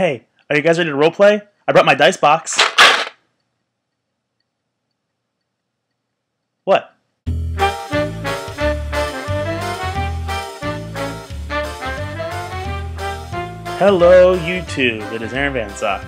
Hey, are you guys ready to roleplay? I brought my dice box. What? Hello, YouTube. It is Aaron Van Sock.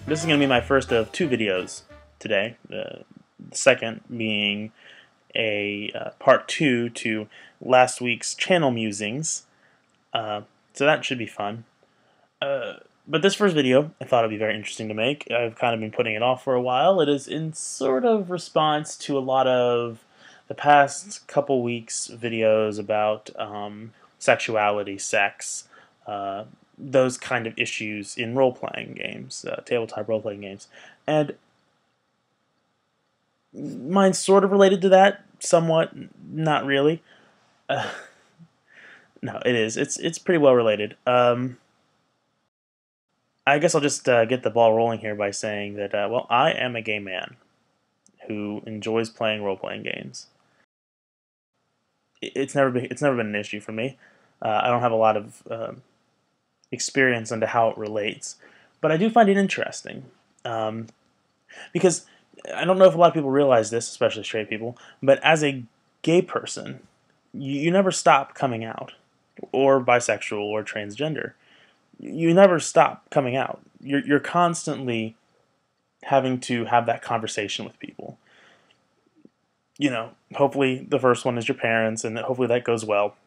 This is going to be my first of two videos today. The second being a part 2 to last week's channel musings. So that should be fun. But this first video, I thought it'd be very interesting to make. I've kind of been putting it off for a while. It is in sort of response to a lot of the past couple weeks' videos about sexuality, sex, those kind of issues in role-playing games, tabletop role-playing games. And mine's sort of related to that, somewhat, not really. No, it is. It's pretty well related. I guess I'll just get the ball rolling here by saying that, well, I am a gay man who enjoys playing role-playing games. It's never been an issue for me. I don't have a lot of experience into how it relates, but I do find it interesting because I don't know if a lot of people realize this, especially straight people, but as a gay person, you never stop coming out, or bisexual, or transgender. You never stop coming out. You're constantly having to have that conversation with people. You know, hopefully the first one is your parents, and hopefully that goes well.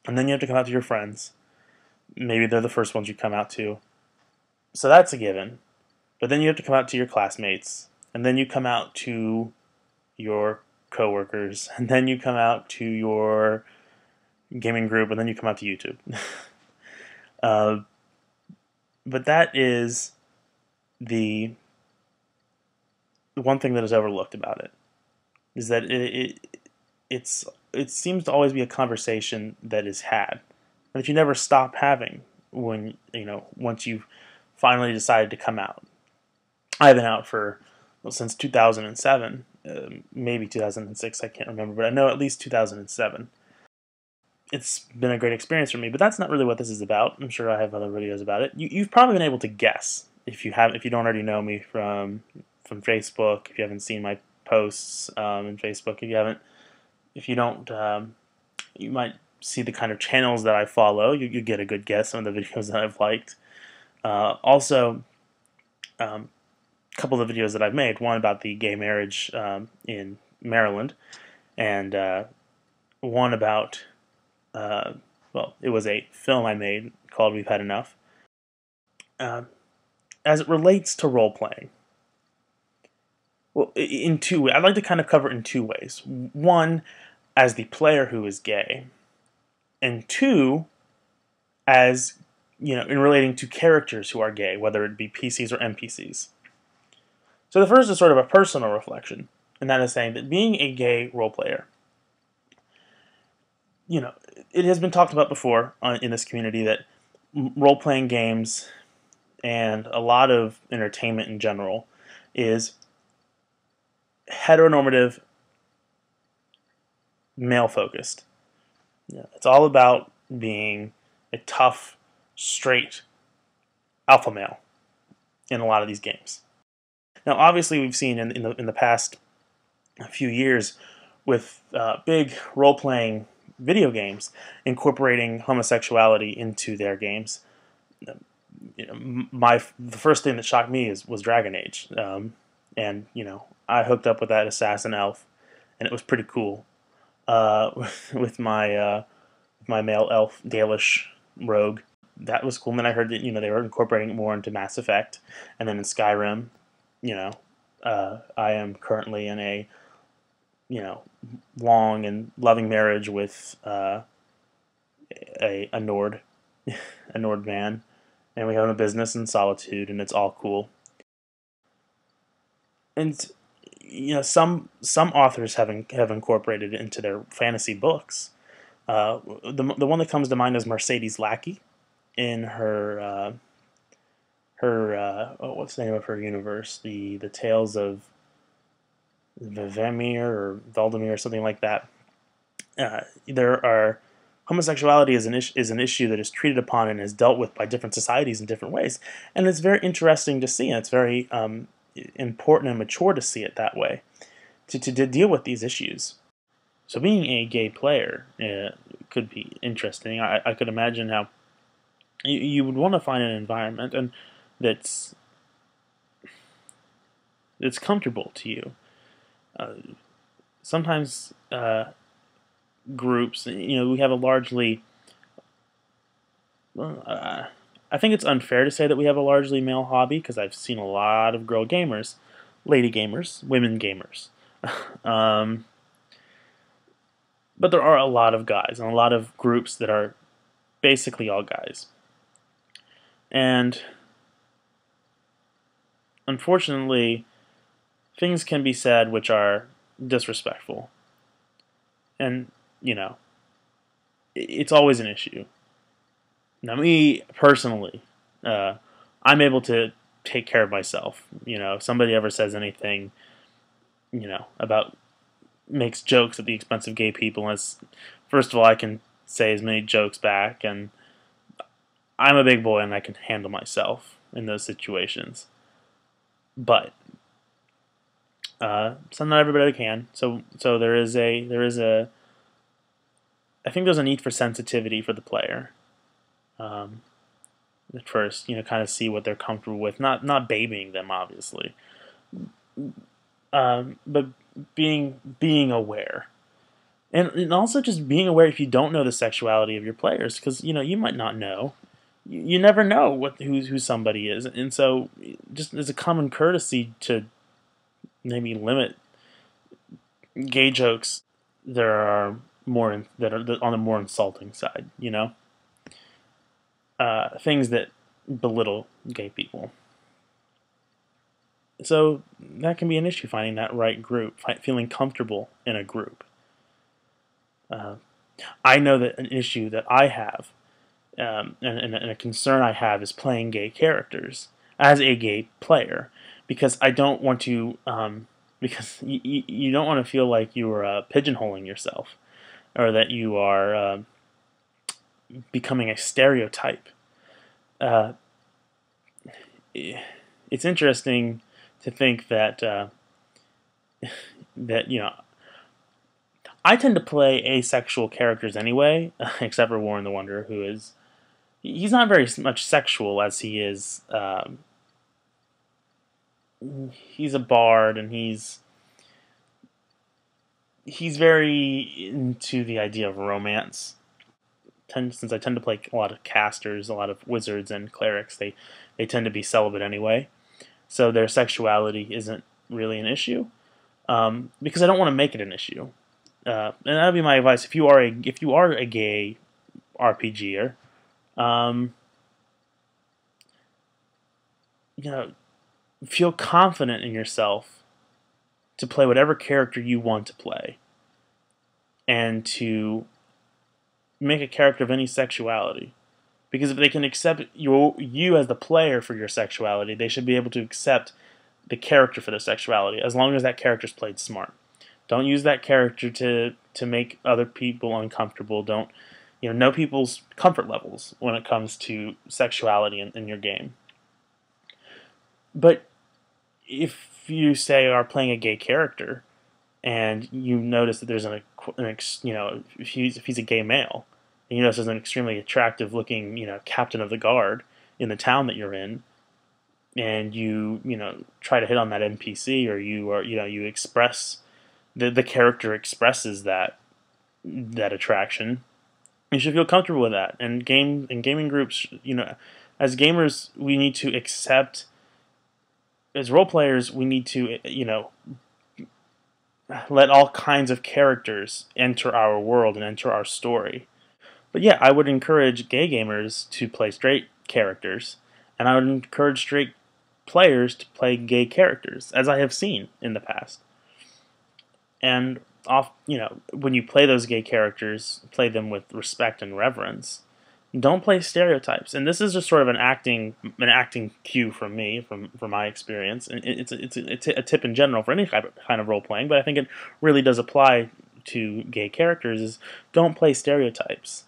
And then you have to come out to your friends. Maybe they're the first ones you come out to. So that's a given. But then you have to come out to your classmates, and then you come out to your coworkers, and then you come out to your gaming group, and then you come out to YouTube. But that is the one thing that is overlooked about it, is that it seems to always be a conversation that is had, and that you never stop having when, once you've finally decided to come out. I've been out since 2007, maybe 2006, I can't remember, but I know at least 2007. It's been a great experience for me, but that's not really what this is about. I'm sure I have other videos about it. You've probably been able to guess if you don't already know me from Facebook. If you haven't seen my posts in Facebook, you might see the kind of channels that I follow. You get a good guess on the videos that I've liked. Also, a couple of the videos that I've made. One about the gay marriage in Maryland, and one about. Well, it was a film I made called We've Had Enough. As it relates to role-playing, well, in two ways. I'd like to kind of cover it in two ways. One, as the player who is gay, and two, as, in relating to characters who are gay, whether it be PCs or NPCs. So the first is sort of a personal reflection, and that is saying that being a gay role-player, it has been talked about before in this community that role-playing games and a lot of entertainment in general is heteronormative, male-focused. It's all about being a tough, straight alpha male in a lot of these games. Now, obviously, we've seen in the past few years with big role-playing video games incorporating homosexuality into their games. The first thing that shocked me was Dragon Age, and I hooked up with that assassin elf, and it was pretty cool. With my male elf Dalish rogue, that was cool. And then I heard that they were incorporating it more into Mass Effect, and then in Skyrim, I am currently in a long and loving marriage with a Nord, a Nord man, and we own a business in Solitude, and it's all cool. And some authors have incorporated it into their fantasy books. The one that comes to mind is Mercedes Lackey in her what's the name of her universe? The Tales of Vamir or Valdemir or something like that. There are homosexuality is an issue that is treated upon and is dealt with by different societies in different ways, and it's very interesting to see, and it's very important and mature to see it that way, to deal with these issues. So being a gay player could be interesting. I could imagine how you would want to find an environment and that's comfortable to you. Sometimes groups, we have a largely, I think it's unfair to say that we have a largely male hobby, because I've seen a lot of girl gamers, lady gamers, women gamers. But there are a lot of guys and a lot of groups that are basically all guys. And unfortunately, things can be said which are disrespectful. And, it's always an issue. Now, me personally, I'm able to take care of myself. If somebody ever says anything, about makes jokes at the expense of gay people, first of all, I can say as many jokes back, and I'm a big boy and I can handle myself in those situations. But so not everybody can. So there is a I think there's a need for sensitivity for the player. At first, kind of see what they're comfortable with, not babying them, obviously, but being aware, and also just being aware if you don't know the sexuality of your players, because you might not know. You never know who somebody is, and so just as a common courtesy to maybe limit gay jokes that are on the more insulting side. Things that belittle gay people. So that can be an issue, finding that right group, feeling comfortable in a group. I know that an issue that I have, and a concern I have, is playing gay characters as a gay player, because I don't want to, because you don't want to feel like you are pigeonholing yourself, or that you are becoming a stereotype. It's interesting to think that I tend to play asexual characters anyway, except for Warren the Wanderer, he's not very much sexual as he is. He's a bard, and he's very into the idea of romance. Since I tend to play a lot of casters, a lot of wizards and clerics, they tend to be celibate anyway, so their sexuality isn't really an issue. Because I don't want to make it an issue, and that'd be my advice. If you are a gay RPGer, feel confident in yourself to play whatever character you want to play, and to make a character of any sexuality. Because if they can accept you as the player for your sexuality, they should be able to accept the character for their sexuality, as long as that character's played smart. Don't use that character to make other people uncomfortable. Don't know people's comfort levels when it comes to sexuality in your game. But if you are playing a gay character, and you notice that there's if he's a gay male, and you notice there's an extremely attractive looking captain of the guard in the town that you're in, and you try to hit on that NPC, or you express the character expresses that attraction, you should feel comfortable with that. And gaming groups, as gamers, we need to accept. As role players, we need to let all kinds of characters enter our world and enter our story. But yeah, I would encourage gay gamers to play straight characters, and I would encourage straight players to play gay characters, as I have seen in the past. And when you play those gay characters, play them with respect and reverence. Don't play stereotypes. And this is just sort of an acting cue from me, from my experience. And it's a tip in general for any kind of role playing, but I think it really does apply to gay characters. Is don't play stereotypes.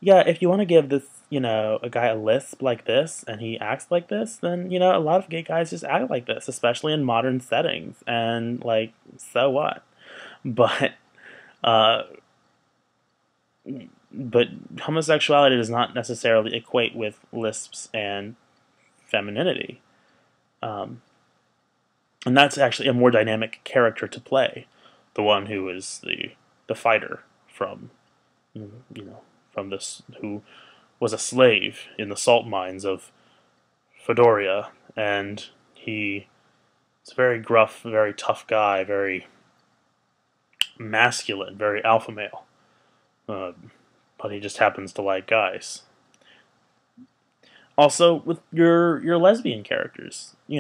yeah, if you want to give this, a guy a lisp like this and he acts like this, then, a lot of gay guys just act like this, especially in modern settings. And, like, so what? But, uh, but homosexuality does not necessarily equate with lisps and femininity. Um, and that's actually a more dynamic character to play. The one who is the fighter from, from this, who was a slave in the salt mines of Fedoria, and he's a very gruff, very tough guy, very masculine, very alpha male. Uh, but he just happens to like guys. Also, with your lesbian characters, they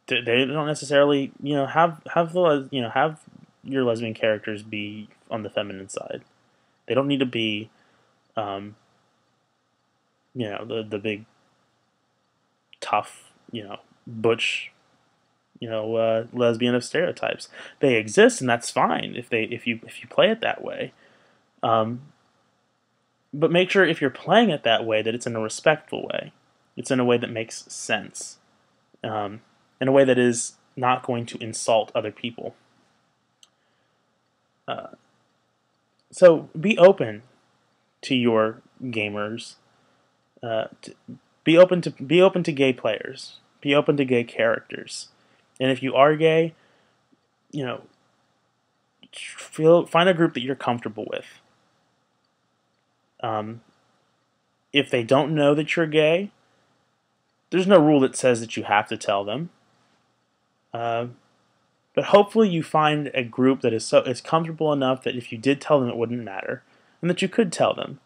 don't necessarily have your lesbian characters be on the feminine side. They don't need to be um, the big tough butch lesbian of stereotypes. They exist, and that's fine if you play it that way. Um, but make sure if you're playing it that way that it's in a respectful way. It's in a way that makes sense. In a way that is not going to insult other people. Uh, so be to your gamers. Be open to gay players. Be open to gay characters. And if you are gay, you know, find a group that you're comfortable with. If they don't know that you're gay, there's no rule that says that you have to tell them. But hopefully you find a group that is comfortable enough that if you did tell them it wouldn't matter, and that you could tell them.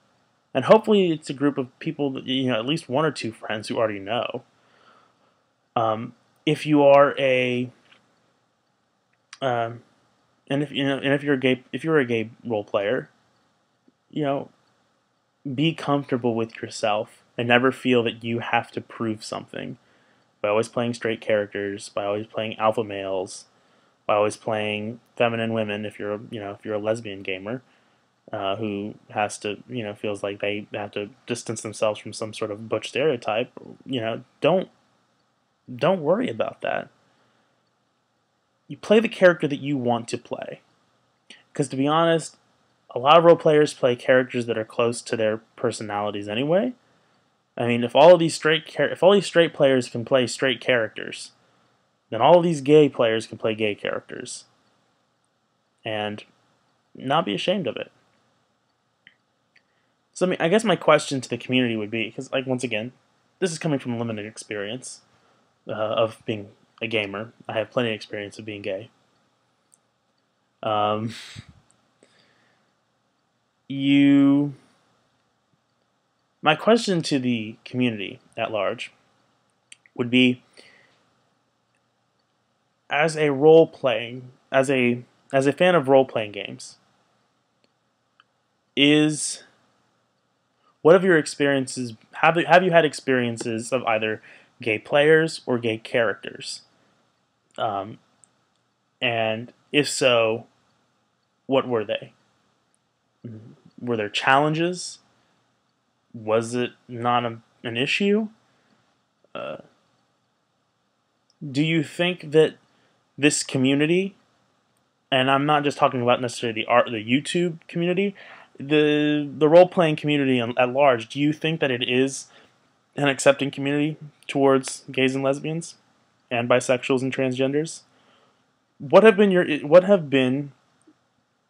And hopefully it's a group of people that, at least one or two friends who already know. If you are a and if you're a gay role player, be comfortable with yourself and never feel that you have to prove something by always playing straight characters, by always playing alpha males, by always playing feminine women. If you're a lesbian gamer who has to feels like they have to distance themselves from some sort of butch stereotype, don't worry about that. You play the character that you want to play. Because to be honest, a lot of role players play characters that are close to their personalities anyway. I mean, if all these straight players can play straight characters, then all of these gay players can play gay characters, and not be ashamed of it. So I guess my question to the community would be, because once again, this is coming from a limited experience of being a gamer. I have plenty of experience of being gay. My question to the community at large would be, as a fan of role-playing games, what have your experiences, have you had experiences of either gay players or gay characters? And if so, what were they? Were there challenges? Was it not an issue? Do you think that this community, and I'm not just talking about necessarily the YouTube community, the role-playing community at large, do you think that it is an accepting community towards gays and lesbians and bisexuals and transgenders? What have been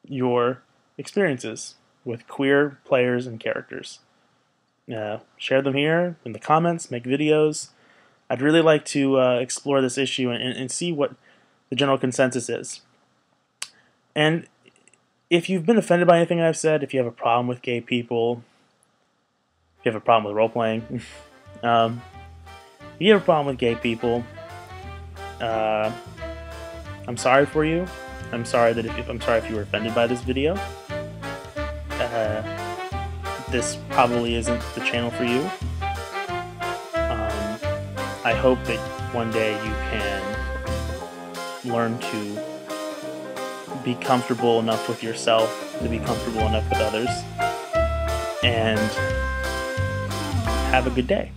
your experiences with queer players and characters? Share them here in the comments, make videos. I'd really like to explore this issue and see what the general consensus is. And if you've been offended by anything I've said, if you have a problem with gay people, if you have a problem with role-playing, if you have a problem with gay people, I'm sorry for you. I'm sorry if you were offended by this video. This probably isn't the channel for you. I hope that one day you can learn to be comfortable enough with yourself to be comfortable enough with others. and have a good day.